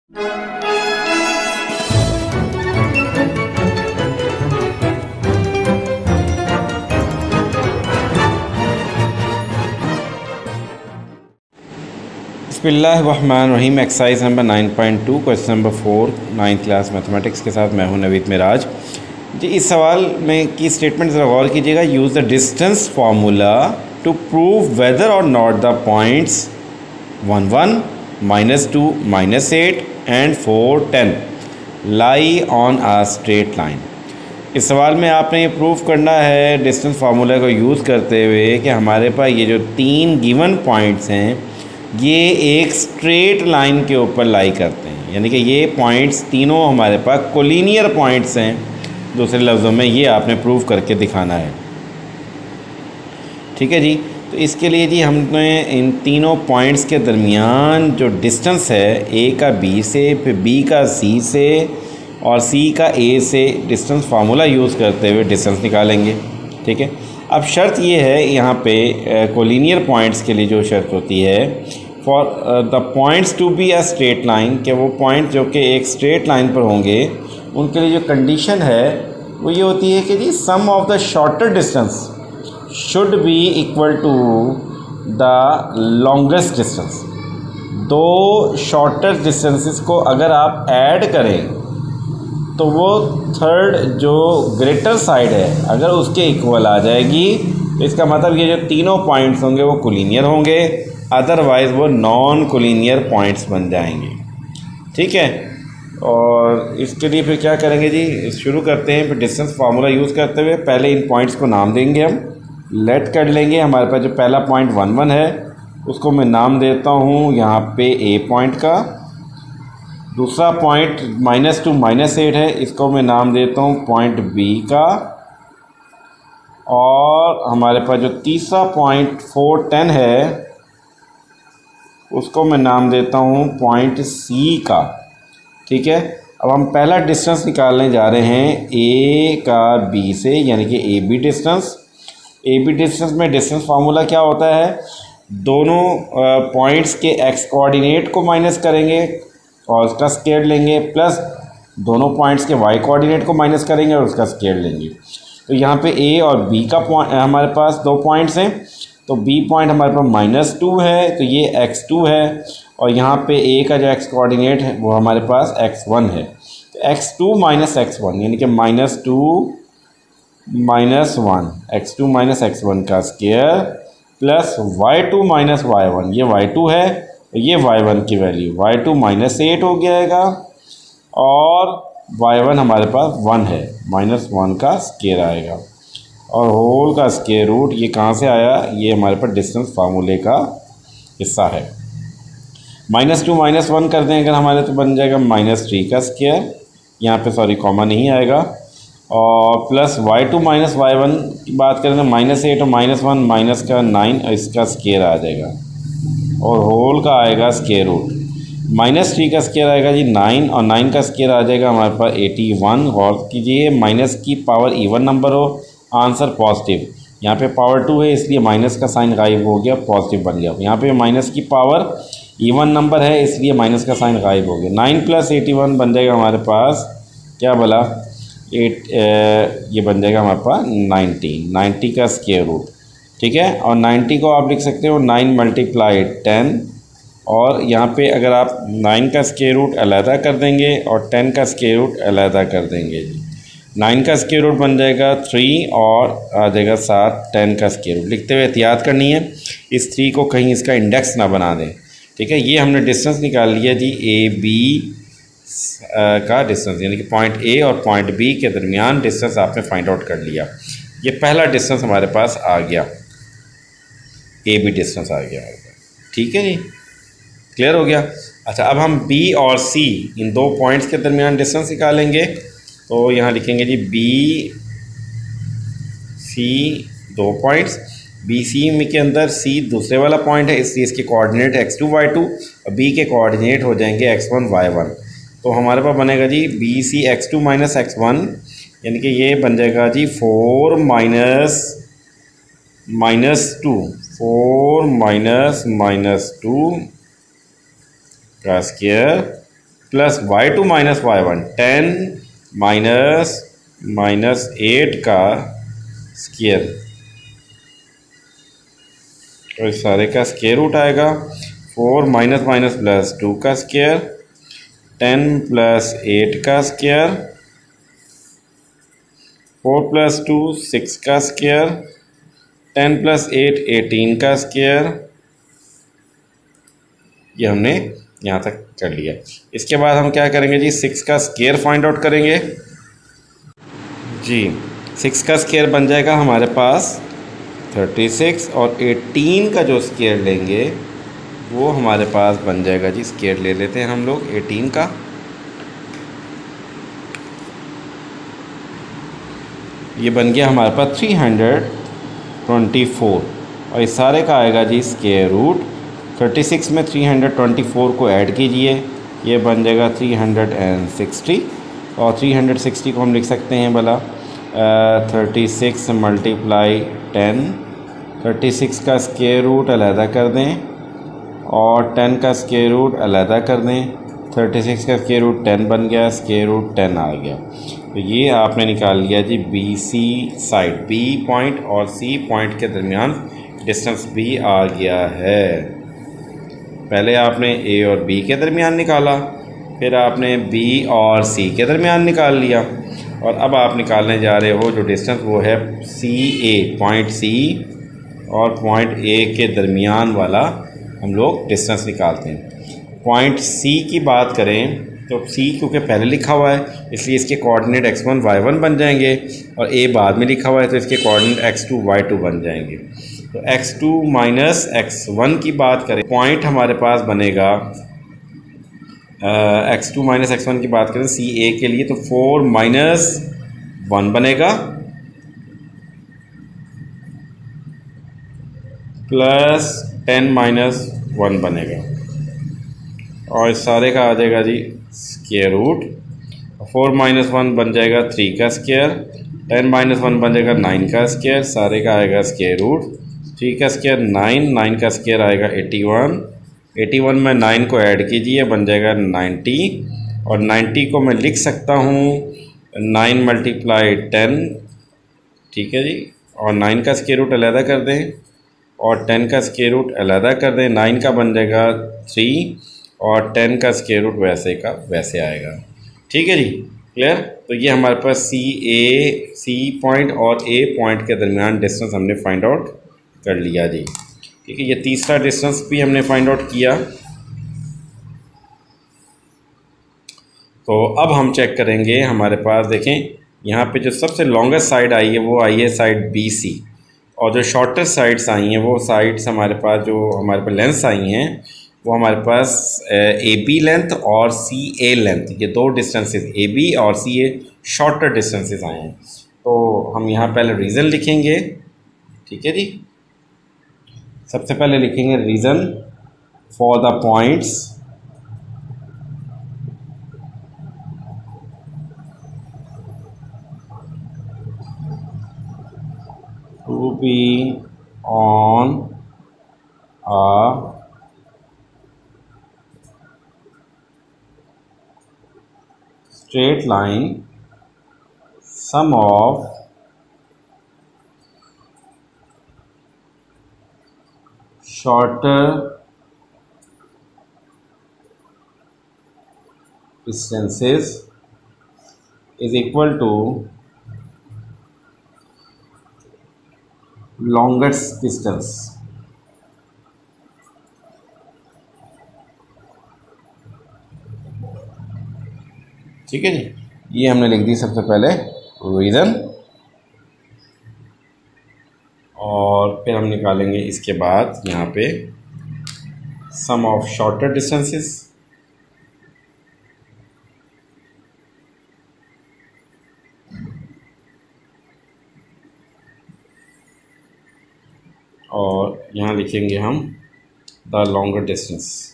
बिस्मिल्लाहिर्रहमानिर्रहीम। Exercise number 9.2 question number 4 9th class mathematics के साथ मैं हूं नवीद मिराज जी। इस सवाल में की स्टेटमेंट ज़रा गौर कीजिएगा। Use the distance formula to prove whether or not the points 1 1 -2 -8 and 4 10 lie on a straight line. इस सवाल में आपने ये प्रूव करना है डिस्टेंस फार्मूला को यूज़ करते हुए कि हमारे पास ये जो तीन गिवन पॉइंट्स हैं ये एक स्ट्रेट लाइन के ऊपर लाई करते हैं, यानी कि ये पॉइंट्स तीनों हमारे पास कोलिनियर पॉइंट्स हैं। दूसरे लफ्ज़ों में ये आपने प्रूव करके दिखाना है। ठीक है जी। तो इसके लिए जी हमने इन तीनों पॉइंट्स के दरमियान जो डिस्टेंस है ए का बी से, फिर बी का सी से और सी का ए से डिस्टेंस फार्मूला यूज़ करते हुए डिस्टेंस निकालेंगे। ठीक है। अब शर्त ये है यहाँ पे कोलिनियर पॉइंट्स के लिए जो शर्त होती है, for the points to be a straight line, कि वो पॉइंट जो कि एक स्ट्रेट लाइन पर होंगे उनके लिए जो कंडीशन है वो ये होती है कि जी sum of the shorter distance should be equal to the longest distance. दो शॉर्टर डिस्टेंसेस को अगर आप ऐड करें तो वो थर्ड जो ग्रेटर साइड है अगर उसके इक्वल आ जाएगी तो इसका मतलब ये जो तीनों पॉइंट्स होंगे वो कोलिनियर होंगे, अदरवाइज़ वो नॉन कोलिनियर पॉइंट्स बन जाएंगे। ठीक है। और इसके लिए फिर क्या करेंगे जी, शुरू करते हैं। फिर डिस्टेंस फार्मूला यूज़ करते हुए पहले इन पॉइंट्स को नाम देंगे, हम लेट कर लेंगे। हमारे पास जो पहला पॉइंट 1 1 है उसको मैं नाम देता हूँ यहाँ पे ए पॉइंट का। दूसरा पॉइंट -2 -8 है, इसको मैं नाम देता हूँ पॉइंट बी का। और हमारे पास जो तीसरा पॉइंट 4 10 है उसको मैं नाम देता हूँ पॉइंट सी का। ठीक है। अब हम पहला डिस्टेंस निकालने जा रहे हैं ए का बी से, यानी कि A B distance. A B distance में डिस्टेंस फार्मूला क्या होता है, दोनों पॉइंट्स के एक्स कोऑर्डिनेट को माइनस करेंगे और उसका स्क्वायर लेंगे, प्लस दोनों पॉइंट्स के वाई कोऑर्डिनेट को माइनस करेंगे और उसका स्क्वायर लेंगे। तो यहाँ पे ए और बी का पॉइंट हमारे पास दो पॉइंट्स हैं, तो बी पॉइंट हमारे पास -2 है तो ये x2 है, और यहाँ पे ए का जो एक्स कोऑर्डिनेट है वो हमारे पास x1 है। तो x2 - x1 यानी कि -2 -1 x2 - x1 का स्क्वायर प्लस y2 - y1, ये y2 है ये y1 की वैल्यू y2 -8 हो जाएगा और y1 हमारे पास 1 है, -1 का स्क्वायर आएगा और होल का स्क्वायर रूट। ये कहाँ से आया, ये हमारे पास डिस्टेंस फार्मूले का हिस्सा है। -2 -1 कर दें अगर हमारे तो बन जाएगा -3 का स्क्वायर, यहाँ पे सॉरी कॉमा नहीं आएगा, और प्लस y2 - y1 की बात करें तो -8 और -1 माइनस का 9 इसका स्क्वायर आ जाएगा और होल का आएगा स्क्वायर रूट। -3 का स्क्वायर आएगा जी 9 और 9 का स्क्वायर आ जाएगा हमारे पास 81। गौर कीजिए माइनस की पावर इवन नंबर हो, आंसर पॉजिटिव। यहाँ पे पावर 2 है इसलिए माइनस का साइन गायब हो गया, पॉजिटिव बन गया। यहाँ पे माइनस की पावर इवन नंबर है इसलिए माइनस का साइन गायब हो गया। 9 + 81 बन जाएगा हमारे पास क्या बोला 8, ये बन जाएगा हमारे पास 90 का स्क्वायर रूट। ठीक है। और 90 को आप लिख सकते हो 9 × 10, और यहाँ पे अगर आप 9 का स्क्वायर रूट अलहदा कर देंगे और 10 का स्क्वायर रूट अलहदा कर देंगे जी। 9 का स्क्वायर रूट बन जाएगा 3 और आ जाएगा 7 10 का स्क्वायर रूट। लिखते हुए एहतियात करनी है इस 3 को कहीं इसका इंडेक्स ना बना दें। ठीक है। ये हमने डिस्टेंस निकाल लिया जी ए बी का डिस्टेंस, यानी कि पॉइंट ए और पॉइंट बी के दरमियान डिस्टेंस आपने फाइंड आउट कर लिया। ये पहला डिस्टेंस हमारे पास आ गया, ए बी डिस्टेंस आ गया हमारे पास। ठीक है जी, क्लियर हो गया। अच्छा, अब हम बी और सी इन दो पॉइंट्स के दरमियान डिस्टेंस निकालेंगे। तो यहाँ लिखेंगे जी बी सी दो पॉइंट्स, बी सी में के अंदर सी दूसरे वाला पॉइंट है इसलिए इसके कोऑर्डिनेट x2 y2 और बी के कोऑर्डिनेट हो जाएंगे x1 y1। तो हमारे पास बनेगा जी बी सी x2 - x1, यानी कि ये बन जाएगा जी 4 - -2 का square plus y2 minus y1, 10 minus 8 का स्क्वायर, तो इस सारे का स्क्वायर रूट आएगा। 4 माइनस माइनस प्लस 2 का स्क्वायर, 10 प्लस 8 का स्क्वायर, 4 प्लस 2 6 का स्क्वायर, 10 प्लस 8 18 का स्क्वायर। ये हमने यहाँ तक कर लिया। इसके बाद हम क्या करेंगे जी, 6 का स्क्वायर फाइंड आउट करेंगे जी। 6 का स्क्वायर बन जाएगा हमारे पास 36, और 18 का जो स्क्वायर लेंगे वो हमारे पास बन जाएगा जी, स्क्वायर ले लेते हैं हम लोग 18 का, ये बन गया हमारे पास 324, और इस सारे का आएगा जी स्क्वायर रूट। 36 में 324 को ऐड कीजिए, ये बन जाएगा 360, और 360 को हम लिख सकते हैं भला 36 मल्टीप्लाई 10, 36 का स्क्वायर रूट अलहदा कर दें और 10 का स्क्वायर रूट अलहदा कर दें। 36 का स्क्वायर रूट 10 बन गया, स्क्वायर रूट 10 आ गया। तो ये आपने निकाल लिया जी B C side, B point और सी पॉइंट के दरमियान डिस्टेंस बी आ गया है। पहले आपने ए और बी के दरमियान निकाला, फिर आपने बी और सी के दरमियान निकाल लिया, और अब आप निकालने जा रहे हो जो डिस्टेंस वो है सी ए, पॉइंट सी और पॉइंट ए के दरमियान वाला हम लोग डिस्टेंस निकालते हैं। पॉइंट सी की बात करें तो सी क्योंकि पहले लिखा हुआ है इसलिए इसके कोऑर्डिनेट x1 y1 बन जाएंगे, और ए बाद में लिखा हुआ है तो इसके कोऑर्डिनेट x2 y2 बन जाएंगे। तो x2 माइनस x1 की बात करें, पॉइंट हमारे पास बनेगा x2 माइनस x1 की बात करें सी ए के लिए तो 4 माइनस 1 बनेगा, प्लस 10 माइनस 1 बनेगा, और इस सारे का आ जाएगा जी स्क्वायर रूट। 4 माइनस 1 बन जाएगा 3 का स्क्वायर, 10 माइनस 1 बन जाएगा 9 का स्क्वायर, सारे का आएगा स्क्वायर रूट। 3 का स्क्वायर 9, 9 का स्क्वायर आएगा 81, 81 में 9 को ऐड कीजिए बन जाएगा 90, और 90 को मैं लिख सकता हूँ 9 मल्टीप्लाई 10, ठीक है जी, और 9 का स्क्वायर रूट अलहदा कर दें और 10 का स्क्वायर रूट अलहदा कर दें। 9 का बन जाएगा 3 और 10 का स्क्वायर रूट वैसे का वैसे आएगा। ठीक है जी, क्लियर। तो ये हमारे पास सी पॉइंट और ए पॉइंट के दरमियान डिस्टेंस हमने फाइंड आउट कर लिया जी। ठीक है, ये तीसरा डिस्टेंस भी हमने फाइंड आउट किया। तो अब हम चेक करेंगे, हमारे पास देखें यहाँ पे जो सबसे लॉन्गेस्ट साइड आई है वो आई है साइड बी सी, और जो शॉर्टेस्ट साइड्स आई हैं वो साइड्स हमारे पास जो हमारे पास लेंथ्स आई हैं वो हमारे पास ए बी लेंथ और सी ए लेंथ, ये दो डिस्टेंसेस ए बी और सी ए शॉर्टर डिस्टेंसेस आए हैं। तो हम यहाँ पहले रीज़न लिखेंगे। ठीक है जी, सबसे पहले लिखेंगे reason for the points to be on a straight line, sum of shorter distances is equal to longest distance। ठीक है जी, ये हमने लिख दी सबसे पहले रीज़न, और फिर हम निकालेंगे इसके बाद यहाँ पे सम ऑफ शॉर्टर डिस्टेंसेस। और यहाँ लिखेंगे हम द लॉन्गर डिस्टेंस।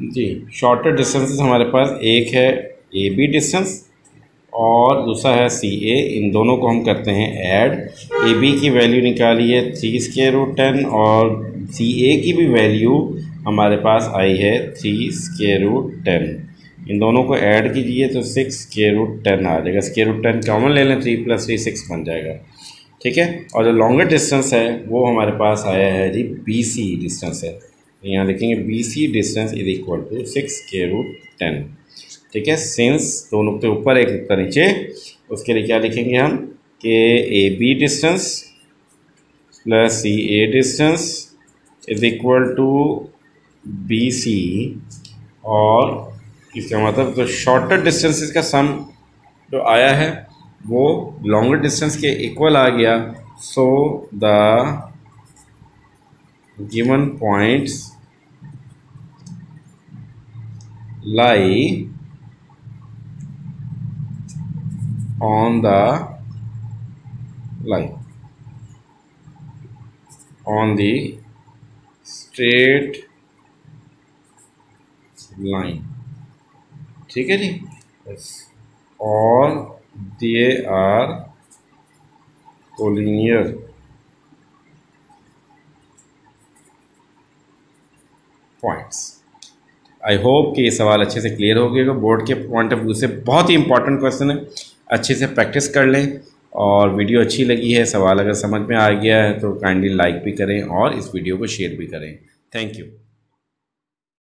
जी, शॉर्टर डिस्टेंसेस हमारे पास एक है ए बी डिस्टेंस और दूसरा है सी ए। इन दोनों को हम करते हैं ऐड। ए बी की वैल्यू निकाली है 3√10 और सी ए की भी वैल्यू हमारे पास आई है 3√10। इन दोनों को ऐड कीजिए तो 6√10 आ जाएगा। √10 कॉमन ले लें, 3 + 3 6 बन जाएगा। ठीक है। और जो लॉन्गर डिस्टेंस है वो हमारे पास आया है जी बी सी डिस्टेंस है। यहाँ देखेंगे B C distance is equal to 6√10। ठीक है। सिंस दो नुकते ऊपर एक नुकता नीचे, उसके लिए क्या लिखेंगे हम कि A B distance plus C A distance is equal to B C, और इसका मतलब तो शॉर्टर डिस्टेंसेस का सम जो आया है वो लॉन्गर डिस्टेंस के इक्वल आ गया। So the given points lie on the line on the straight line। ठीक है जी। और they are collinear points। I hope कि ये सवाल अच्छे से क्लियर हो गया। बोर्ड के पॉइंट ऑफ व्यू से बहुत ही इंपॉर्टेंट क्वेश्चन है, अच्छे से प्रैक्टिस कर लें। और वीडियो अच्छी लगी है, सवाल अगर समझ में आ गया है तो काइंडली लाइक भी करें और इस वीडियो को शेयर भी करें। Thank you.